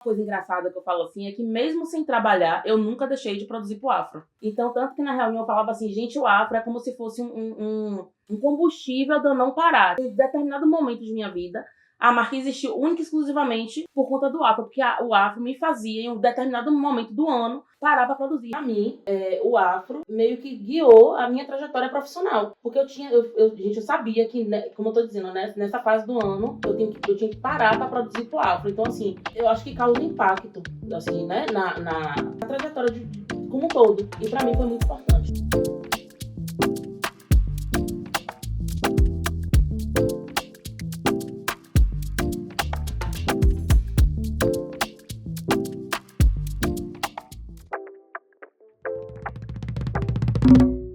Coisa engraçada que eu falo assim é que mesmo sem trabalhar, eu nunca deixei de produzir pro Afro. Então, tanto que na reunião eu falava assim, gente, o Afro é como se fosse um combustível de eu não parar. Em determinado momento de minha vida, a marca existiu única e exclusivamente por conta do Afro, porque o Afro me fazia, em um determinado momento do ano, parar para produzir. Pra mim, o Afro meio que guiou a minha trajetória profissional. Porque eu sabia que, né, como eu tô dizendo, né, nessa fase do ano, eu tinha que parar para produzir pro Afro. Então, assim, eu acho que causa impacto, assim, né, na trajetória como um todo. E para mim foi muito importante.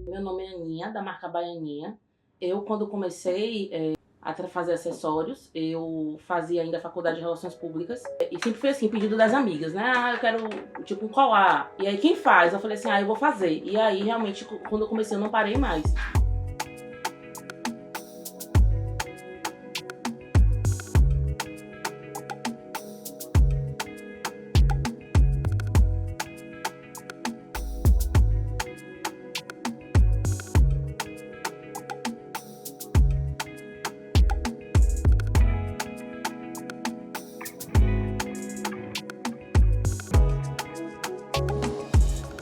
Meu nome é Aninha, da marca Baianinha. Eu, quando comecei a fazer acessórios, eu fazia ainda faculdade de Relações Públicas. E sempre foi assim, pedido das amigas, né? Ah, eu quero, tipo, um colar. E aí, quem faz? Eu falei assim, eu vou fazer. E aí, realmente, quando eu comecei, eu não parei mais.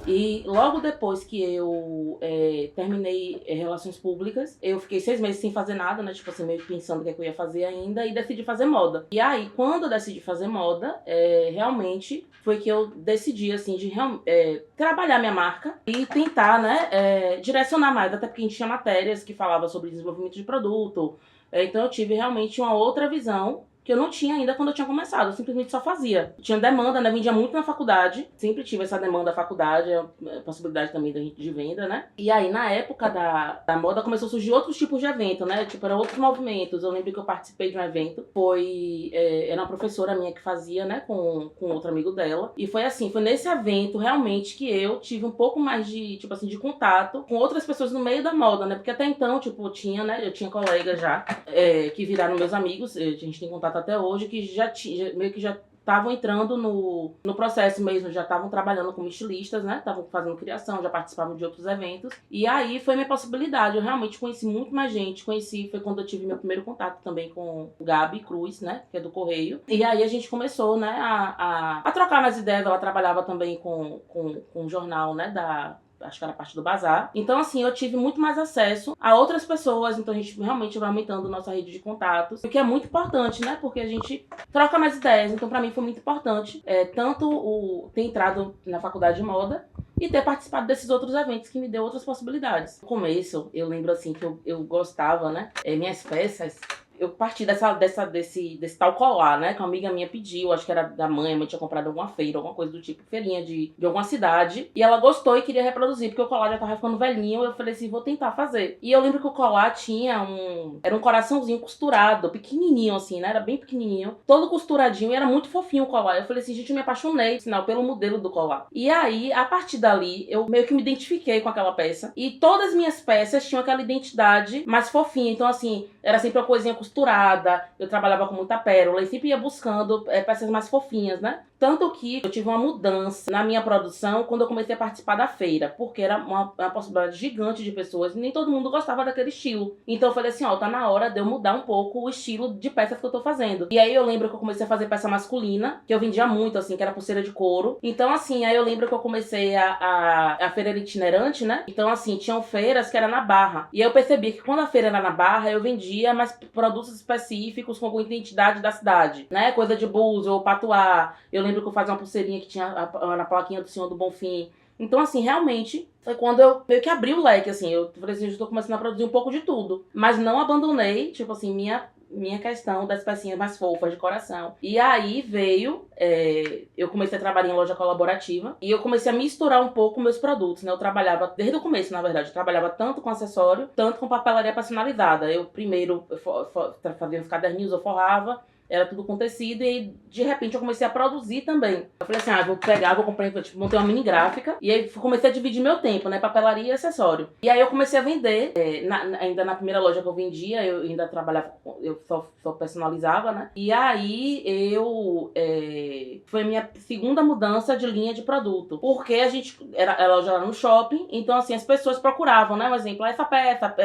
E logo depois que eu terminei Relações Públicas, eu fiquei 6 meses sem fazer nada, né? Tipo assim, meio que pensando o que eu ia fazer ainda, e decidi fazer moda. E aí, quando eu decidi fazer moda, realmente foi que eu decidi, assim, de trabalhar minha marca e tentar, né, direcionar mais, até porque a gente tinha matérias que falavam sobre desenvolvimento de produto. Então eu tive realmente uma outra visão que eu não tinha ainda quando eu tinha começado, eu simplesmente só fazia. Tinha demanda, né? Vendia muito na faculdade, sempre tive essa demanda da faculdade, a possibilidade também de venda, né? E aí, na época da moda, começou a surgir outros tipos de evento, né? Tipo, eram outros movimentos. Eu lembro que eu participei de um evento, era uma professora minha que fazia, né? Com outro amigo dela. E foi assim, foi nesse evento, realmente, que eu tive um pouco mais de, tipo assim, de contato com outras pessoas no meio da moda, né? Porque até então, tipo, eu tinha colegas já, que viraram meus amigos, a gente tem contato até hoje, que meio que já estavam entrando no processo mesmo, já estavam trabalhando como estilistas, né? Estavam fazendo criação, já participavam de outros eventos. E aí foi minha possibilidade. Eu realmente conheci muito mais gente. Foi quando eu tive meu primeiro contato também com o Gabi Cruz, né? Que é do Correio. E aí a gente começou, né? A trocar mais ideias. Ela trabalhava também com um jornal, né? Acho que era parte do bazar. Então, assim, eu tive muito mais acesso a outras pessoas, então a gente realmente vai aumentando nossa rede de contatos, o que é muito importante, né? Porque a gente troca mais ideias, então pra mim foi muito importante, tanto ter entrado na faculdade de moda e ter participado desses outros eventos que me deu outras possibilidades. No começo, eu lembro assim que eu gostava, né? Minhas peças, eu parti desse tal colar, né? Que uma amiga minha pediu, acho que era da mãe, a mãe tinha comprado alguma feira, alguma coisa do tipo, feirinha de alguma cidade. E ela gostou e queria reproduzir, porque o colar já tava ficando velhinho. Eu falei assim, vou tentar fazer. E eu lembro que o colar tinha era um coraçãozinho costurado, pequenininho assim, né? Era bem pequenininho, todo costuradinho e era muito fofinho o colar. Eu falei assim, gente, eu me apaixonei, sinal, pelo modelo do colar. E aí, a partir dali, eu meio que me identifiquei com aquela peça. E todas as minhas peças tinham aquela identidade mais fofinha. Então, assim, era sempre uma coisinha costurada, eu trabalhava com muita pérola e sempre ia buscando peças mais fofinhas, né? Tanto que eu tive uma mudança na minha produção quando eu comecei a participar da feira, porque era uma possibilidade gigante de pessoas e nem todo mundo gostava daquele estilo. Então eu falei assim, tá na hora de eu mudar um pouco o estilo de peças que eu tô fazendo. E aí eu lembro que eu comecei a fazer peça masculina, que eu vendia muito, assim, que era pulseira de couro. Então, assim, aí eu lembro que eu comecei a feira era itinerante, né? Então, assim, tinham feiras que era na Barra. E eu percebi que quando a feira era na Barra, eu vendia mais produtos específicos com alguma identidade da cidade, né? Coisa de búzio ou patuá. Eu lembro que eu fazia uma pulseirinha que tinha na plaquinha do Senhor do Bonfim. Então, assim, realmente, foi quando eu meio que abri o leque, assim. Eu falei assim, eu estou começando a produzir um pouco de tudo. Mas não abandonei, tipo assim, minha questão das pecinhas mais fofas de coração. E aí veio, eu comecei a trabalhar em loja colaborativa e eu comecei a misturar um pouco meus produtos, né? Eu trabalhava, desde o começo, na verdade, eu trabalhava tanto com acessório, tanto com papelaria personalizada. Eu primeiro fazia os caderninhos, eu forrava, era tudo com tecido, e aí, de repente eu comecei a produzir também. Eu falei assim, vou comprar, tipo, montei uma mini gráfica, e aí comecei a dividir meu tempo, né, papelaria e acessório. E aí eu comecei a vender, ainda na primeira loja que eu vendia, eu ainda trabalhava, eu só personalizava, né, e aí foi a minha segunda mudança de linha de produto, porque a loja era no shopping, então assim, as pessoas procuravam, né, um exemplo, essa peça,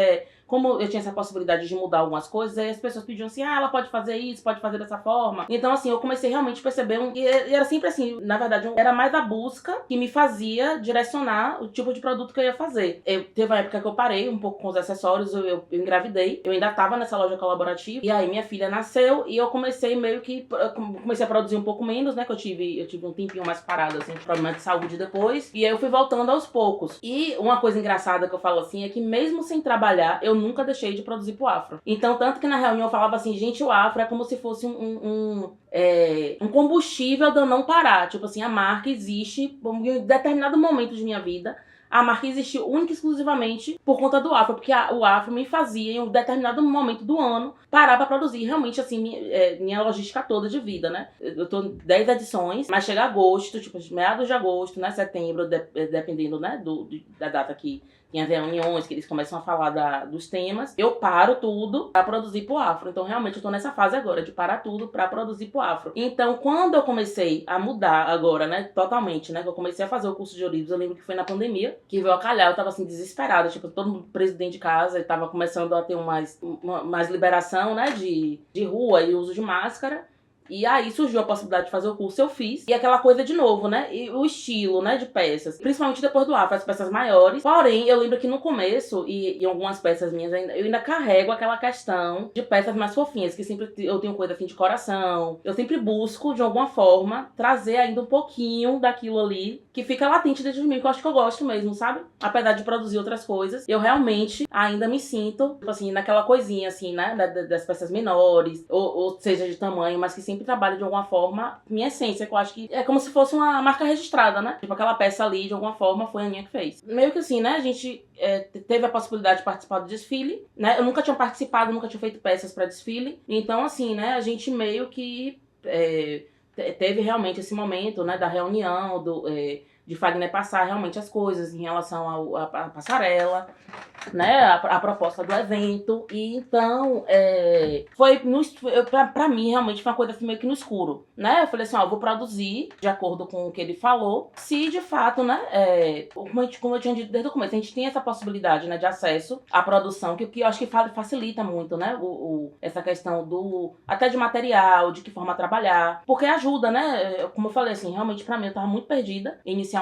como eu tinha essa possibilidade de mudar algumas coisas, aí as pessoas pediam assim, ela pode fazer isso, pode fazer dessa forma. Então, assim, eu comecei realmente a perceber e era sempre assim, na verdade, era mais a busca que me fazia direcionar o tipo de produto que eu ia fazer. Teve uma época que eu parei um pouco com os acessórios, eu engravidei, eu ainda tava nessa loja colaborativa, e aí minha filha nasceu, e eu comecei a produzir um pouco menos, né, que eu tive um tempinho mais parado, assim, de problema de saúde depois, e aí eu fui voltando aos poucos. E uma coisa engraçada que eu falo assim, é que mesmo sem trabalhar, eu nunca deixei de produzir pro Afro. Então, tanto que na reunião eu falava assim, gente, o Afro é como se fosse um combustível de eu não parar. Tipo assim, a marca existe em determinado momento de minha vida. A marca existiu única e exclusivamente por conta do Afro, porque o Afro me fazia, em um determinado momento do ano, parar pra produzir. Realmente, assim, minha logística toda de vida, né? Eu tô 10 edições, mas chega agosto, tipo, meados de agosto, né? Setembro, dependendo, né? Da data que tem as reuniões, que eles começam a falar dos temas, eu paro tudo pra produzir pro Afro. Então, realmente, eu tô nessa fase agora, de parar tudo pra produzir pro Afro. Então, quando eu comecei a mudar agora, né, totalmente, né, que eu comecei a fazer o curso de Orives, eu lembro que foi na pandemia, que veio a calhar, eu tava, assim, desesperada, tipo, todo mundo preso dentro de casa, e tava começando a ter mais liberação, né, de rua e uso de máscara. E aí surgiu a possibilidade de fazer o curso, eu fiz. E aquela coisa de novo, né? E o estilo, né, de peças. Principalmente depois do Afro, as peças maiores. Porém, eu lembro que no começo, e em algumas peças minhas, eu ainda carrego aquela questão de peças mais fofinhas, que sempre eu tenho coisa assim de coração. Eu sempre busco, de alguma forma, trazer ainda um pouquinho daquilo ali, que fica latente dentro de mim, que eu acho que eu gosto mesmo, sabe? Apesar de produzir outras coisas, eu realmente ainda me sinto, tipo assim, naquela coisinha, assim, né? Das peças menores, ou seja, de tamanho, mas que sempre trabalho de alguma forma minha essência, que eu acho que é como se fosse uma marca registrada, né? Tipo, aquela peça ali, de alguma forma, foi a Aninha que fez. Meio que assim, né? A gente teve a possibilidade de participar do desfile, né? Eu nunca tinha participado, nunca tinha feito peças pra desfile. Então, assim, né? A gente meio que teve realmente esse momento, né? Da reunião, de Fagner passar realmente as coisas em relação à passarela, né, a proposta do evento. E então pra mim realmente foi uma coisa assim meio que no escuro, né? Eu falei assim, eu vou produzir de acordo com o que ele falou, se de fato, né, como eu tinha dito desde o começo, a gente tem essa possibilidade, né, de acesso à produção, que eu acho que facilita muito, né, essa questão até de material, de que forma trabalhar, porque ajuda, né? Como eu falei assim, realmente pra mim eu tava muito perdida inicialmente,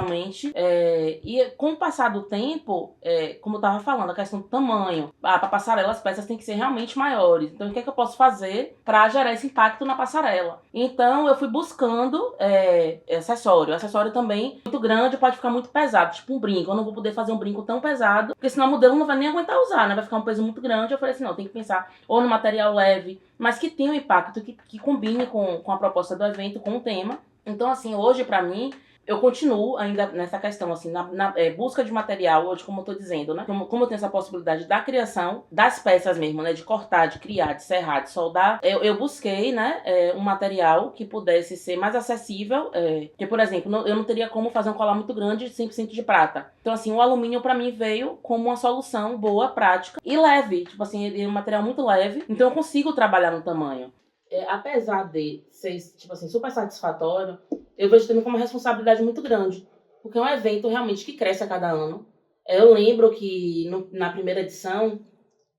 e com o passar do tempo, como eu tava falando, a questão do tamanho, pra passarela as peças têm que ser realmente maiores. Então, o que é que eu posso fazer pra gerar esse impacto na passarela? Então, eu fui buscando acessório. Acessório também muito grande, pode ficar muito pesado, tipo um brinco. Eu não vou poder fazer um brinco tão pesado, porque senão o modelo não vai nem aguentar usar, né? Vai ficar um peso muito grande. Eu falei assim, não, tem que pensar ou no material leve, mas que tenha um impacto, que combine com a proposta do evento, com o tema. Então, assim, hoje pra mim, eu continuo ainda nessa questão, assim, na busca de material, hoje, como eu tô dizendo, né? Como eu tenho essa possibilidade da criação das peças mesmo, né? De cortar, de criar, de serrar, de soldar, eu busquei, né? Um material que pudesse ser mais acessível, porque, por exemplo, eu não teria como fazer um colar muito grande de 100% de prata. Então, assim, o alumínio pra mim veio como uma solução boa, prática e leve. Tipo assim, ele é um material muito leve, então eu consigo trabalhar no tamanho. Apesar de ser, tipo assim, super satisfatório, eu vejo também como uma responsabilidade muito grande, porque é um evento realmente que cresce a cada ano. Eu lembro que na primeira edição,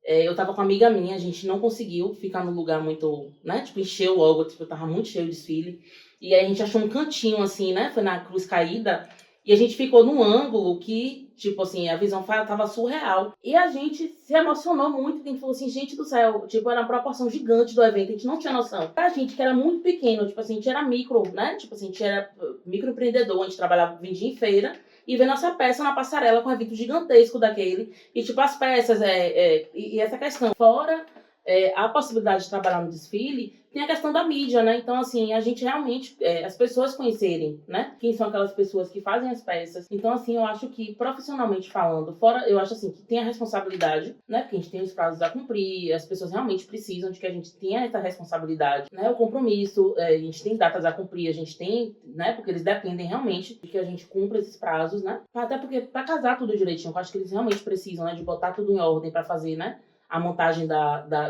eu tava com uma amiga minha, a gente não conseguiu ficar num lugar muito, né, tipo, encheu logo, tipo, tava muito cheio o desfile, e aí a gente achou um cantinho, assim, né, foi na Cruz Caída, e a gente ficou num ângulo que, tipo assim, a visão tava surreal. E a gente se emocionou muito, porque a gente falou assim, gente do céu, tipo, era uma proporção gigante do evento, a gente não tinha noção. Pra gente, que era muito pequeno, tipo assim, a gente era micro, né? Tipo assim, a gente era microempreendedor, a gente trabalhava, vendia em feira, e ver nossa peça na passarela com um evento gigantesco daquele. E, tipo, as peças, e essa questão. Fora a possibilidade de trabalhar no desfile, tem a questão da mídia, né? Então, assim, a gente realmente, as pessoas conhecerem, né? Quem são aquelas pessoas que fazem as peças. Então, assim, eu acho que, profissionalmente falando, fora, eu acho, assim, que tem a responsabilidade, né? Porque a gente tem os prazos a cumprir, as pessoas realmente precisam de que a gente tenha essa responsabilidade, né? O compromisso, a gente tem datas a cumprir, a gente tem, né? Porque eles dependem realmente de que a gente cumpra esses prazos, né? Até porque, pra casar tudo direitinho, eu acho que eles realmente precisam, né? De botar tudo em ordem pra fazer, né? A montagem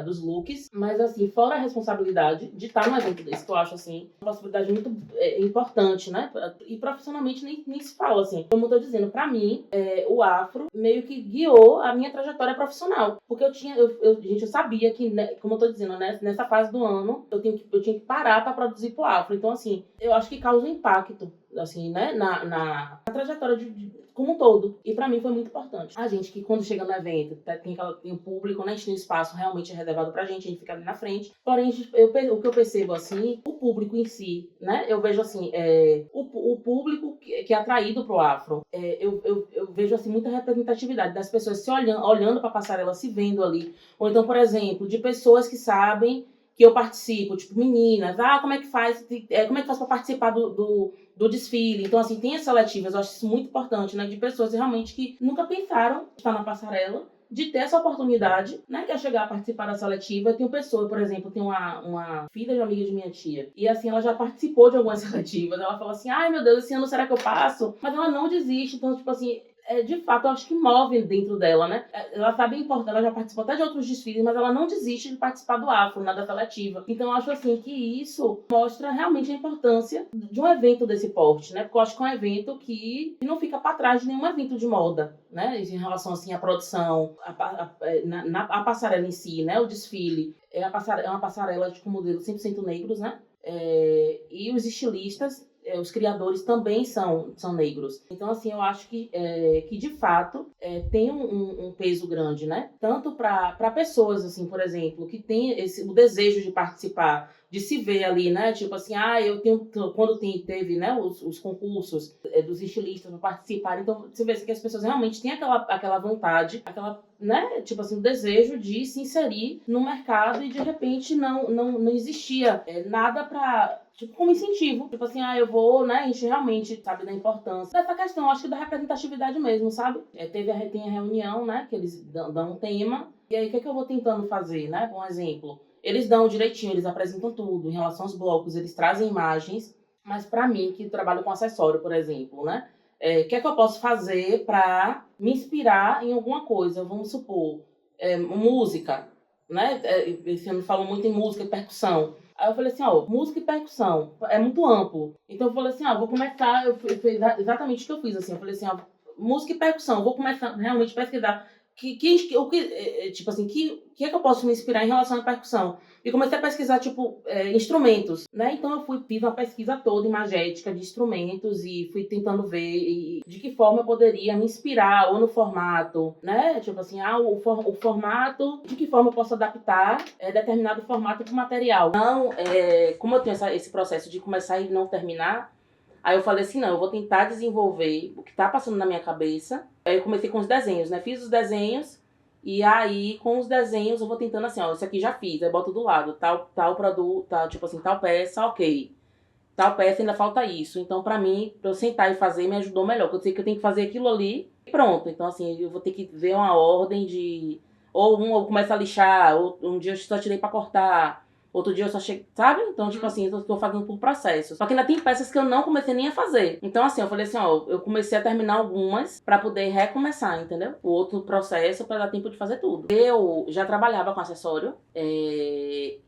dos looks, mas assim, fora a responsabilidade de estar num evento desse, que eu acho assim, uma possibilidade muito importante, né? E profissionalmente nem se fala, assim. Como eu tô dizendo, pra mim, o afro meio que guiou a minha trajetória profissional. Porque gente, eu sabia que, né, como eu tô dizendo, né, nessa fase do ano, eu tinha que parar pra produzir pro afro. Então, assim, eu acho que causa um impacto, assim, né, na trajetória como um todo. E pra mim foi muito importante. A gente que quando chega no evento, tem o público, né? A gente tem um espaço realmente reservado pra gente, a gente fica ali na frente. Porém, o que eu percebo, assim, o público em si, né? Eu vejo, assim, o público que é atraído pro afro. Eu vejo, assim, muita representatividade das pessoas se olhando pra passarela, se vendo ali. Ou então, por exemplo, de pessoas que sabem que eu participo, tipo, meninas, como é que faz pra participar do desfile? Então, assim, tem as seletivas, eu acho isso muito importante, né, de pessoas realmente que nunca pensaram estar na passarela, de ter essa oportunidade, né, que é chegar a participar da seletiva. Eu tenho pessoa, por exemplo, tem uma filha de uma amiga de minha tia, e assim, ela já participou de algumas seletivas, ela fala assim, ai meu Deus, esse ano será que eu passo? Mas ela não desiste, então, tipo assim, de fato, eu acho que move dentro dela, né? Ela sabe a importância, ela já participou até de outros desfiles, mas ela não desiste de participar do afro, da seletiva. Então, eu acho assim que isso mostra realmente a importância de um evento desse porte, né? Porque eu acho que é um evento que não fica para trás de nenhum evento de moda, né? Em relação, assim, à produção, a passarela em si, né? O desfile. É uma passarela com modelo 100% negros, né? E os estilistas, os criadores também são negros. Então, assim, eu acho que de fato, tem um peso grande, né? Tanto para pessoas, assim, por exemplo, que tem o desejo de participar, de se ver ali, né? Tipo assim, quando teve, né, os concursos dos estilistas para participar, então você vê que as pessoas realmente têm aquela vontade, né, tipo assim, o desejo de se inserir no mercado e de repente não existia nada para, tipo, como incentivo. Tipo assim, eu vou, né, a gente realmente sabe da importância dessa questão, acho que da representatividade mesmo, sabe? Tem a reunião, né, que eles dão um tema, e aí o que eu vou tentando fazer, né? Por exemplo, eles dão direitinho, eles apresentam tudo em relação aos blocos, eles trazem imagens, mas pra mim, que trabalho com acessório, por exemplo, né? O que eu posso fazer para me inspirar em alguma coisa? Vamos supor, música, né? Esse ano falam muito em música e percussão. Aí eu falei assim, música e percussão é muito amplo. Então eu falei assim, vou começar, eu fiz exatamente o que eu fiz, assim. Eu falei assim, música e percussão, vou começar realmente a pesquisar tipo assim, que é que eu posso me inspirar em relação à percussão? E comecei a pesquisar, tipo, instrumentos, né? Então eu fiz uma pesquisa toda imagética de instrumentos e fui tentando ver de que forma eu poderia me inspirar, ou no formato, né? Tipo assim, o formato, de que forma eu posso adaptar determinado formato para o material. Então, como eu tenho esse processo de começar e não terminar, aí eu falei assim, não, eu vou tentar desenvolver o que tá passando na minha cabeça. Aí eu comecei com os desenhos, né? Fiz os desenhos e aí com os desenhos eu vou tentando assim, isso aqui já fiz, aí boto do lado, tal produto, tipo assim, tal peça, ok. Tal peça ainda falta isso. Então, pra mim, pra eu sentar e fazer, me ajudou melhor. Porque eu sei que eu tenho que fazer aquilo ali e pronto. Então, assim, eu vou ter que ver uma ordem de... Ou eu começo a lixar, ou um dia eu só tirei pra cortar. Outro dia eu só cheguei, sabe? Então, tipo assim, eu tô fazendo por processo. Só que ainda tem peças que eu não comecei nem a fazer. Então, assim, eu falei assim, eu comecei a terminar algumas pra poder recomeçar, entendeu? O outro processo pra dar tempo de fazer tudo. Eu já trabalhava com acessório.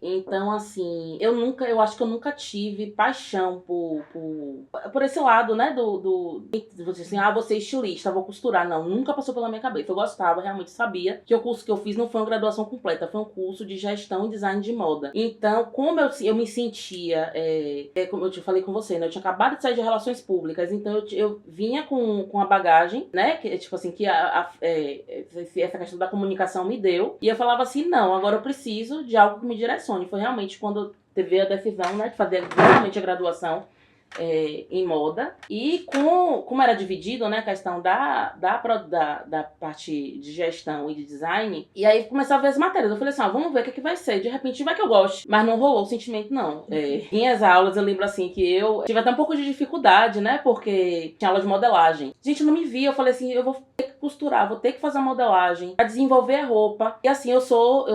Então, assim, eu acho que eu nunca tive paixão por esse lado, né? Assim, vou ser estilista, vou costurar. Não, nunca passou pela minha cabeça. Eu gostava, realmente sabia que o curso que eu fiz não foi uma graduação completa, foi um curso de gestão e design de moda. Então, como eu me sentia, como eu te falei com você, né? Eu tinha acabado de sair de relações públicas, então eu vinha com a bagagem, né? Que, tipo assim, que essa questão da comunicação me deu. E eu falava assim, não, agora eu preciso de algo que me direcione. Foi realmente quando teve a decisão, né, de fazer realmente a graduação em moda. E como era dividido, né, a questão da parte de gestão e de design, e aí começava a ver as matérias. Eu falei assim, vamos ver o que vai ser. De repente vai que eu goste. Mas não rolou o sentimento, não. Minhas aulas, eu lembro assim que eu tive até um pouco de dificuldade, né, porque tinha aula de modelagem. Gente, não me via. Eu falei assim, eu vou ter que costurar, vou ter que fazer a modelagem pra desenvolver a roupa. E assim, eu sou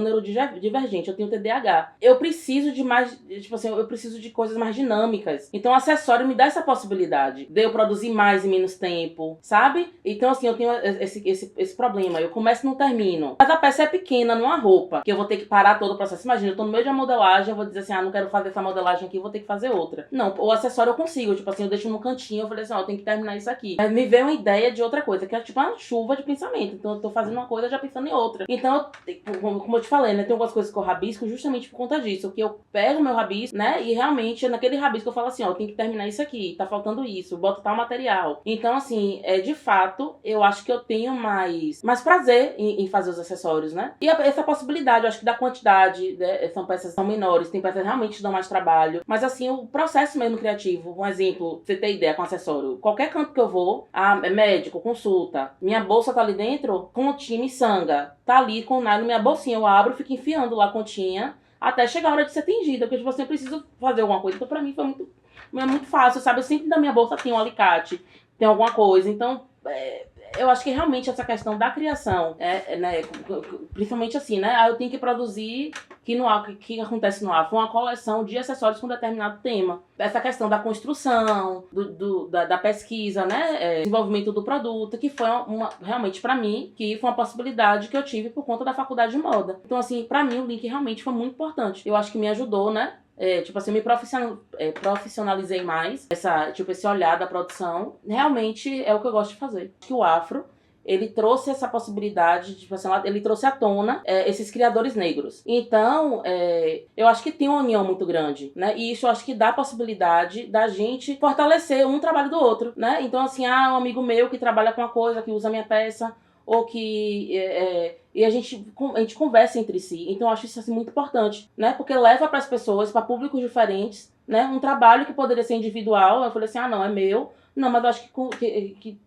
neurodivergente, eu tenho TDAH. Eu preciso de mais, tipo assim, eu preciso de coisas mais dinâmicas. Então o acessório me dá essa possibilidade de eu produzir mais em menos tempo, sabe? Então assim, eu tenho esse problema. Eu começo e não termino. Mas a peça é pequena, numa roupa, que eu vou ter que parar todo o processo. Imagina, eu tô no meio de uma modelagem, eu vou dizer assim, não quero fazer essa modelagem aqui, vou ter que fazer outra. Não, o acessório eu consigo. Tipo assim, eu deixo no cantinho, eu falei assim, eu tenho que terminar isso aqui. Mas me veio uma ideia de outra coisa, que é tipo uma chuva de pensamento. Então eu tô fazendo uma coisa já pensando em outra. Então, como eu te falei, né, tem algumas coisas que eu rabisco justamente por conta disso. Que eu pego meu rabisco, né, e realmente naquele rabisco eu falo assim, eu tenho que terminar isso aqui, tá faltando isso, boto tal material. Então, assim, de fato, eu acho que eu tenho mais prazer em fazer os acessórios, né? E essa possibilidade, eu acho que da quantidade, né, são peças que são menores, tem peças que realmente dão mais trabalho. Mas, assim, o processo mesmo criativo, um exemplo, pra você ter ideia com acessório, qualquer canto que eu vou, é médico, consulta, minha bolsa tá ali dentro, continha, miçanga, tá ali com o nylon, minha bolsinha, eu abro, fico enfiando lá a continha, até chegar a hora de ser tingida, porque tipo assim, eu preciso fazer alguma coisa. Então pra mim foi muito fácil, sabe? Eu sempre na minha bolsa tem um alicate, tem alguma coisa. Então, eu acho que realmente essa questão da criação, né, principalmente assim, né? Eu tenho que produzir, que acontece no AFO, uma coleção de acessórios com determinado tema. Essa questão da construção, da pesquisa, né? Desenvolvimento do produto, que foi realmente pra mim, que foi uma possibilidade que eu tive por conta da faculdade de moda. Então, assim, pra mim o link realmente foi muito importante. Eu acho que me ajudou, né? Tipo assim, eu me profissionalizei mais, esse olhar da produção. Realmente é o que eu gosto de fazer. Acho que o Afro, ele trouxe essa possibilidade, tipo assim, ele trouxe à tona esses criadores negros. Então, eu acho que tem uma união muito grande, né? E isso eu acho que dá a possibilidade da gente fortalecer um trabalho do outro, né? Então, assim, um amigo meu que trabalha com uma coisa, que usa a minha peça, ou que e a gente conversa entre si. Então eu acho isso assim, muito importante, né? Porque leva para as pessoas, para públicos diferentes, né? Um trabalho que poderia ser individual. Eu falei assim, não, é meu. Não, mas eu acho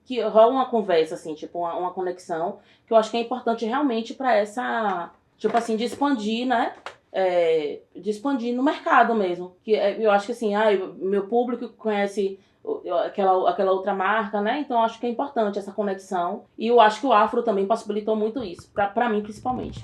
que rola uma conversa, assim, tipo, uma conexão, que eu acho que é importante realmente para essa, tipo assim, de expandir, né? De expandir no mercado mesmo. Que eu acho que assim, meu público conhece aquela outra marca, né? Então acho que é importante essa conexão. E eu acho que o Afro também possibilitou muito isso, pra mim principalmente.